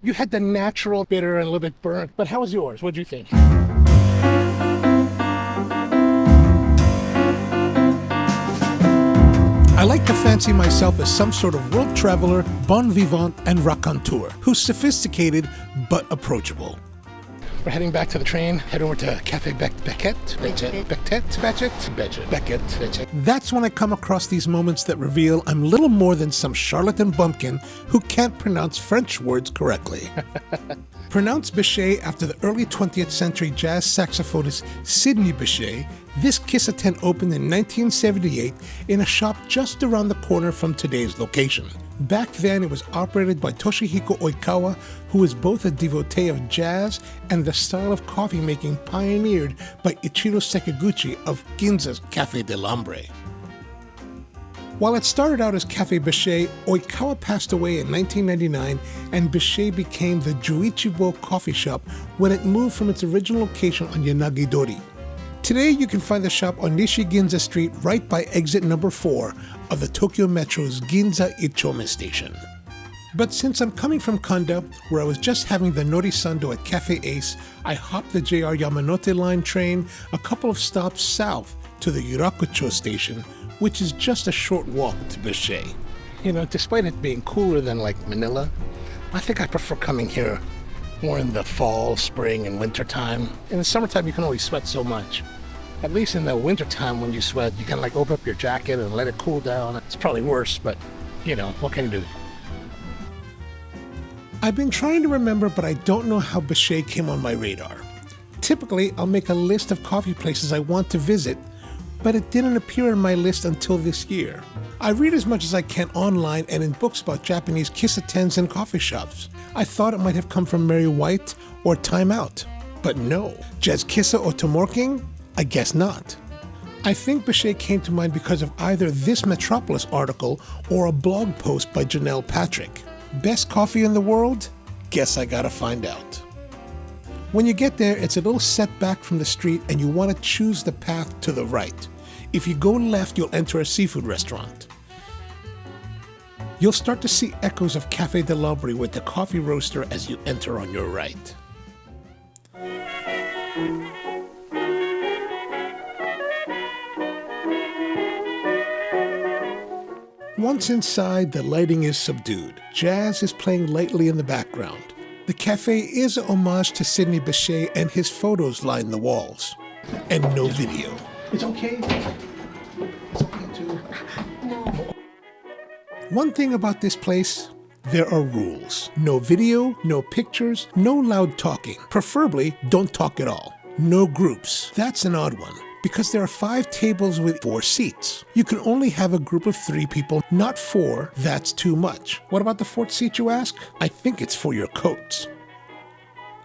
You had the natural bitter and a little bit burnt, but how was yours? What'd you think? I like to fancy myself as some sort of world traveler, bon vivant, and raconteur, who's sophisticated but approachable. We're heading back to the train, head over to Cafe Bechet. That's when I come across these moments that reveal I'm little more than some Charlatan Bumpkin who can't pronounce French words correctly. Pronounced Beshay after the early 20th century jazz saxophonist Sidney Bechet, this Kissaten opened in 1978 in a shop just around the corner from today's location. Back then, it was operated by Toshihiko Oikawa, who was both a devotee of jazz and the style of coffee making pioneered by Ichiro Sekiguchi of Ginza's Cafe del Hombre. While it started out as Cafe Bechet, Oikawa passed away in 1999 and Beshay became the Juichibo Coffee Shop when it moved from its original location on Yanagi-dori. Today you can find the shop on Nishi Ginza Street right by exit number 4 of the Tokyo Metro's Ginza Chome station. But since I'm coming from Kanda, where I was just having the Nori Sando at Cafe Ace, I hopped the JR Yamanote line train a couple of stops south to the Ryogoku station, which is just a short walk to Beshay. You know, despite it being cooler than like Manila, I think I prefer coming here more in the fall, spring, and winter time. In the summertime, you can only sweat so much. At least in the winter time when you sweat, you can like open up your jacket and let it cool down. It's probably worse, but you know, what can you do? I've been trying to remember, but I don't know how Beshay came on my radar. Typically, I'll make a list of coffee places I want to visit, but it didn't appear on my list until this year. I read as much as I can online and in books about Japanese Kissatens and coffee shops. I thought it might have come from Mary White or Time Out, but no. Jazz Kissas or Tomorking? I guess not. I think Beshay came to mind because of either this Metropolis article or a blog post by Janelle Patrick. Best coffee in the world? Guess I gotta find out. When you get there, it's a little set back from the street and you want to choose the path to the right. If you go left, you'll enter a seafood restaurant. You'll start to see echoes of Cafe del Hombre with the coffee roaster as you enter on your right. Once inside, the lighting is subdued. Jazz is playing lightly in the background. The cafe is a homage to Sidney Bechet and his photos line the walls. And no video. It's okay. It's okay too. No. One thing about this place, there are rules. No video, no pictures, no loud talking. Preferably, don't talk at all. No groups. That's an odd one, because there are 5 tables with 4 seats. You can only have a group of 3 people, not 4. That's too much. What about the 4th seat, you ask? I think it's for your coats.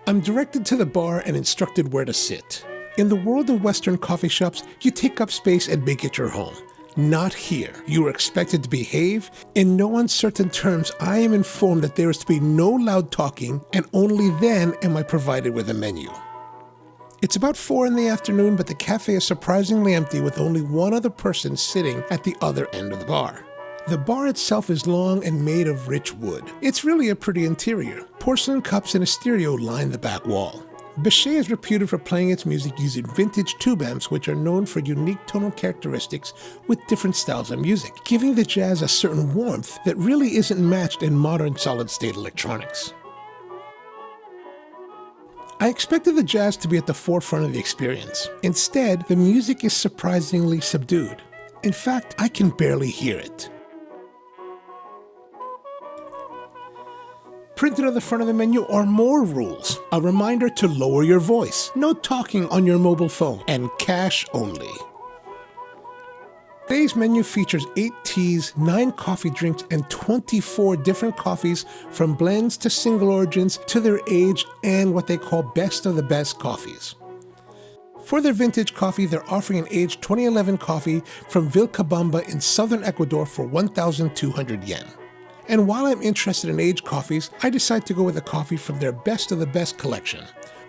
I'm directed to the bar and instructed where to sit. In the world of Western coffee shops, you take up space and make it your home. Not here. You are expected to behave. In no uncertain terms, I am informed that there is to be no loud talking, and only then am I provided with a menu. It's about 4 in the afternoon, but the cafe is surprisingly empty with only one other person sitting at the other end of the bar. The bar itself is long and made of rich wood. It's really a pretty interior. Porcelain cups and a stereo line the back wall. Beshay is reputed for playing its music using vintage tube amps, which are known for unique tonal characteristics with different styles of music, giving the jazz a certain warmth that really isn't matched in modern solid-state electronics. I expected the jazz to be at the forefront of the experience. Instead, the music is surprisingly subdued. In fact, I can barely hear it. Printed on the front of the menu are more rules. A reminder to lower your voice, no talking on your mobile phone, and cash only. Today's menu features 8 teas, 9 coffee drinks, and 24 different coffees from blends to single origins to their age and what they call best of the best coffees. For their vintage coffee, they're offering an aged 2011 coffee from Vilcabamba in southern Ecuador for 1,200 yen. And while I'm interested in aged coffees, I decide to go with a coffee from their best of the best collection.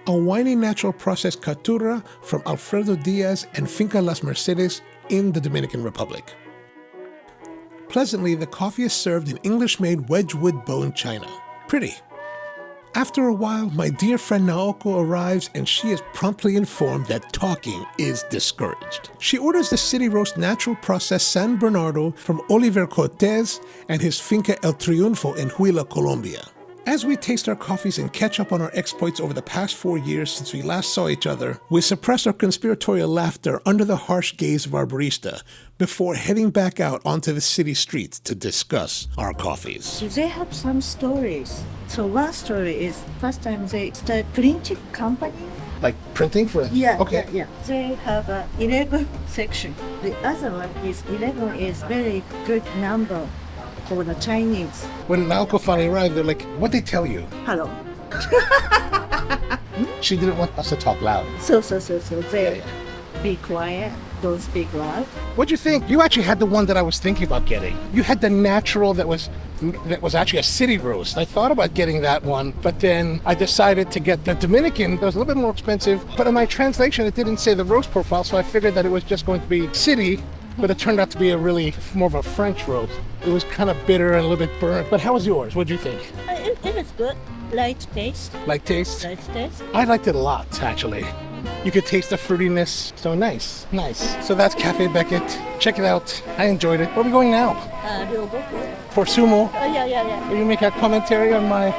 A winey natural process Caturra from Alfredo Diaz and Finca Las Mercedes in the Dominican Republic. Pleasantly, the coffee is served in English-made Wedgwood bone china. Pretty. After a while, my dear friend Naoko arrives and she is promptly informed that talking is discouraged. She orders the City Roast Natural Processed San Bernardo from Oliver Cortez and his Finca El Triunfo in Huila, Colombia. As we taste our coffees and catch up on our exploits over the past 4 years since we last saw each other, we suppress our conspiratorial laughter under the harsh gaze of our barista before heading back out onto the city streets to discuss our coffees. So they have some stories. So one story is first time they started printing company. Like printing for... Yeah, Okay. yeah. They have 11 section. The other one is 11 is very good number for the Chinese. When Naoko finally arrived, they're like, what'd they tell you? Hello. She didn't want us to talk loud. So they be quiet, don't speak loud. What'd you think? You actually had the one that I was thinking about getting. You had the natural that was actually a city roast. I thought about getting that one, but then I decided to get the Dominican. It was a little bit more expensive, but in my translation, it didn't say the roast profile, so I figured that it was just going to be city, but it turned out to be a really more of a French roast. It was kind of bitter and a little bit burnt. But how was yours? What'd you think? It was good. Light taste. Like taste? Light taste. I liked it a lot, actually. You could taste the fruitiness. So nice. So that's Cafe Bechet. Check it out. I enjoyed it. Where are we going now? Ryogoku. For sumo. Yeah. Will you make a commentary on my